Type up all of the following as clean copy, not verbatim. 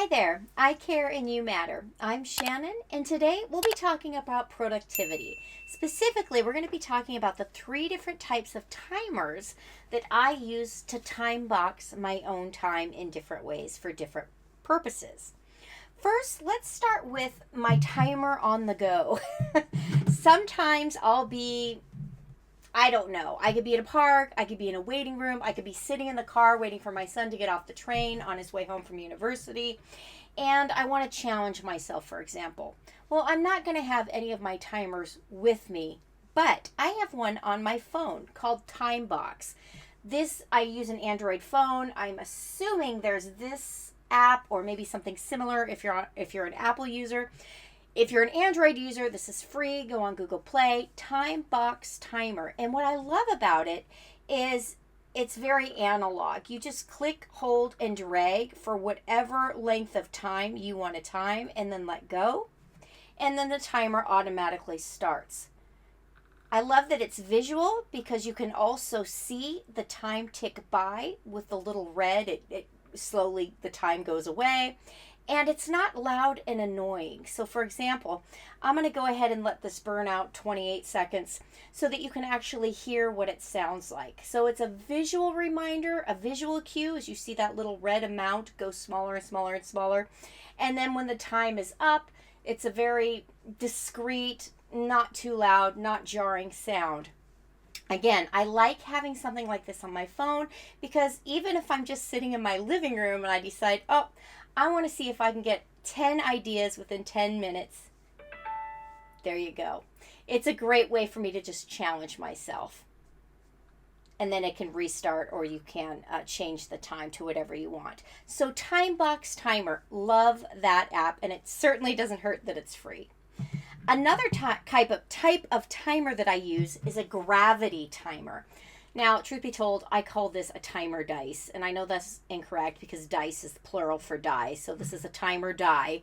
Hi there, I care and you matter. I'm Shannon, and today we'll be talking about productivity. Specifically, we're going to be talking about the 3 different types of timers that I use to time box my own time in different ways for different purposes. First, let's start with my timer on the go. Sometimes I don't know. I could be in a park, I could be in a waiting room, I could be sitting in the car waiting for my son to get off the train on his way home from university, and I want to challenge myself, for example. Well, I'm not going to have any of my timers with me, but I have one on my phone called Timebox. I use an Android phone. I'm assuming there's this app or maybe something similar if you're an Apple user. If you're an Android user, this is free. Go on Google Play, Timebox Timer. And what I love about it is it's very analog. You just click, hold, and drag for whatever length of time you want to time and then let go. And then the timer automatically starts. I love that it's visual because you can also see the time tick by with the little red. It slowly, the time goes away. And it's not loud and annoying. So for example, I'm going to go ahead and let this burn out 28 seconds so that you can actually hear what it sounds like. So it's a visual reminder, a visual cue as you see that little red amount go smaller and smaller and smaller. And then when the time is up, it's a very discreet, not too loud, not jarring sound. Again, I like having something like this on my phone because even if I'm just sitting in my living room and I decide, I want to see if I can get 10 ideas within 10 minutes. There you go. It's a great way for me to just challenge myself. And then it can restart or you can change the time to whatever you want. So Timebox Timer, love that app, and it certainly doesn't hurt that it's free. Another type of timer that I use is a gravity timer. Now, truth be told, I call this a timer dice, and I know that's incorrect because dice is the plural for die, so this is a timer die.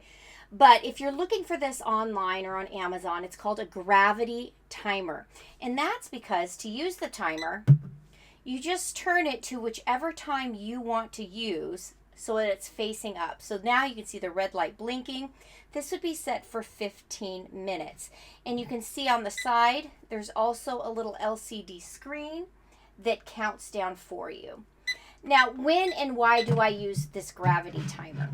But if you're looking for this online or on Amazon, it's called a gravity timer. And that's because to use the timer, you just turn it to whichever time you want to use so that it's facing up. So now you can see the red light blinking. This would be set for 15 minutes. And you can see on the side, there's also a little LCD screen that counts down for you. Now, when and why do I use this gravity timer?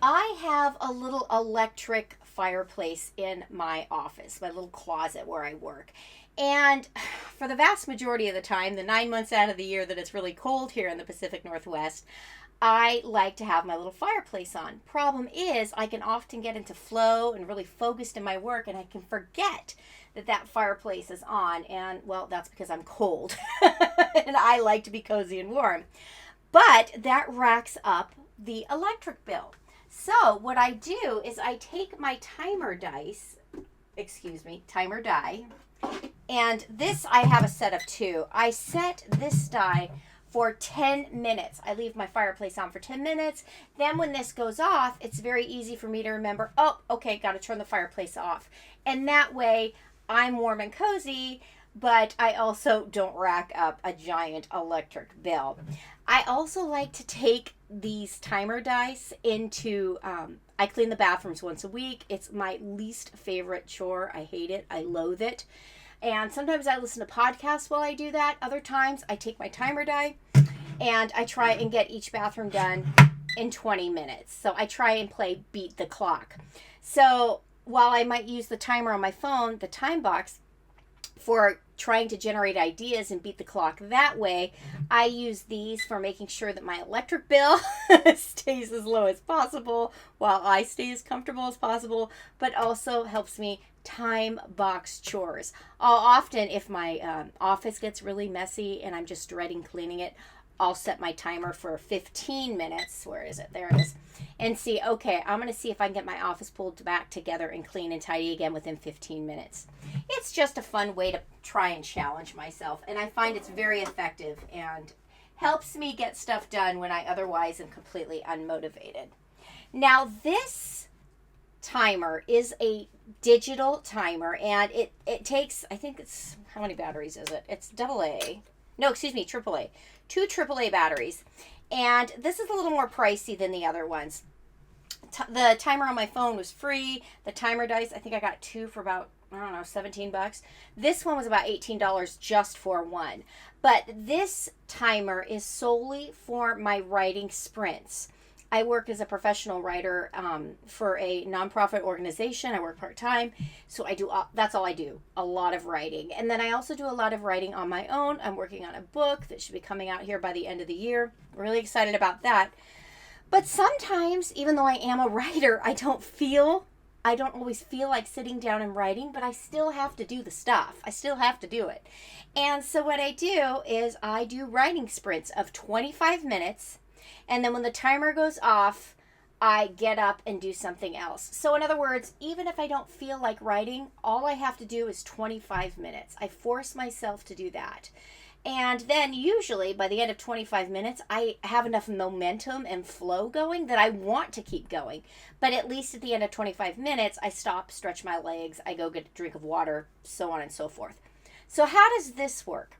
I have a little electric fireplace in my office, my little closet where I work. And for the vast majority of the time, the 9 months out of the year that it's really cold here in the Pacific Northwest, I like to have my little fireplace on. Problem is, I can often get into flow and really focused in my work, and I can forget that fireplace is on, and well, that's because I'm cold and I like to be cozy and warm. But that racks up the electric bill. So what I do is I take my timer die, and this I have a set of 2. I set this die for 10 minutes. I leave my fireplace on for 10 minutes. Then when this goes off, it's very easy for me to remember, okay, got to turn the fireplace off. And that way I'm warm and cozy, but I also don't rack up a giant electric bill. I also like to take these timer dice into, I clean the bathrooms once a week. It's my least favorite chore. I hate it. I loathe it. And sometimes I listen to podcasts while I do that. Other times I take my timer die and I try and get each bathroom done in 20 minutes. So I try and play beat the clock. So while I might use the timer on my phone, the Timebox, for trying to generate ideas and beat the clock that way, I use these for making sure that my electric bill stays as low as possible while I stay as comfortable as possible, but also helps me time box chores. I'll often, if my office gets really messy and I'm just dreading cleaning it, I'll set my timer for 15 minutes. Where is it? There it is. And see, okay, I'm going to see if I can get my office pulled back together and clean and tidy again within 15 minutes. It's just a fun way to try and challenge myself. And I find it's very effective and helps me get stuff done when I otherwise am completely unmotivated. Now, this timer is a digital timer, and it takes, I think it's, how many batteries is it? It's AA. No, excuse me, AAA. 2 AAA batteries. And this is a little more pricey than the other ones. The timer on my phone was free. The timer dice, I think I got 2 for about, I don't know, $17. This one was about $18 just for one. But this timer is solely for my writing sprints. I work as a professional writer for a nonprofit organization. I work part-time, so that's all I do, a lot of writing. And then I also do a lot of writing on my own. I'm working on a book that should be coming out here by the end of the year. Really excited about that. But sometimes, even though I am a writer, I don't always feel like sitting down and writing, but I still have to do the stuff. I still have to do it. And so what I do is I do writing sprints of 25 minutes. And then when the timer goes off, I get up and do something else. So in other words, even if I don't feel like writing, all I have to do is 25 minutes. I force myself to do that. And then usually by the end of 25 minutes, I have enough momentum and flow going that I want to keep going. But at least at the end of 25 minutes, I stop, stretch my legs, I go get a drink of water, so on and so forth. So how does this work?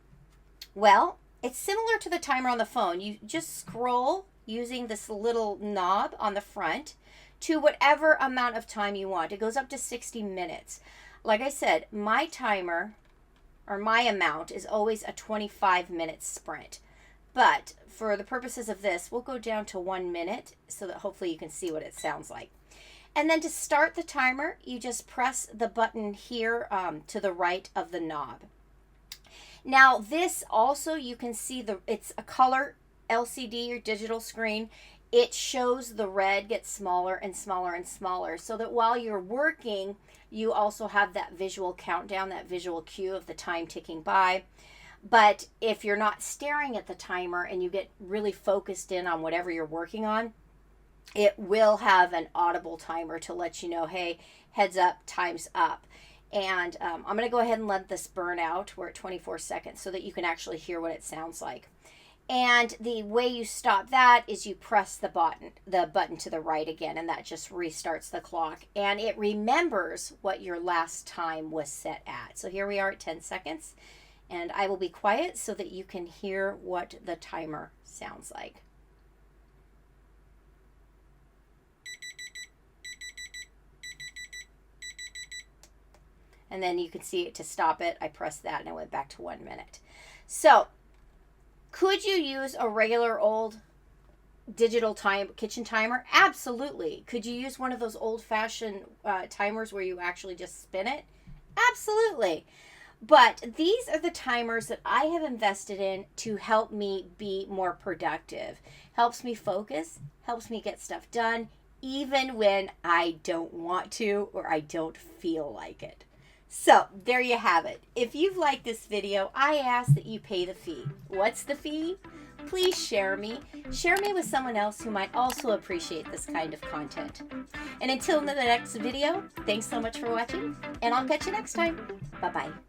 Well, it's similar to the timer on the phone. You just scroll using this little knob on the front to whatever amount of time you want. It goes up to 60 minutes. Like I said, my timer, or my amount, is always a 25-minute sprint. But for the purposes of this, we'll go down to 1 minute so that hopefully you can see what it sounds like. And then to start the timer, you just press the button here to the right of the knob. Now this also, you can see it's a color LCD or digital screen. It shows the red gets smaller and smaller and smaller, so that while you're working, you also have that visual countdown, that visual cue of the time ticking by. But if you're not staring at the timer and you get really focused in on whatever you're working on, it will have an audible timer to let you know, hey, heads up, time's up. And I'm going to go ahead and let this burn out. We're at 24 seconds so that you can actually hear what it sounds like. And the way you stop that is you press the button to the right again, and that just restarts the clock. And it remembers what your last time was set at. So here we are at 10 seconds. And I will be quiet so that you can hear what the timer sounds like. And then you can see it to stop it. I pressed that and I went back to 1 minute. So could you use a regular old digital kitchen timer? Absolutely. Could you use one of those old-fashioned timers where you actually just spin it? Absolutely. But these are the timers that I have invested in to help me be more productive. Helps me focus, helps me get stuff done, even when I don't want to or I don't feel like it. So there you have it. If you've liked this video, I ask that you pay the fee. What's the fee? Please share me. Share me with someone else who might also appreciate this kind of content. And until the next video, thanks so much for watching, and I'll catch you next time. Bye-bye.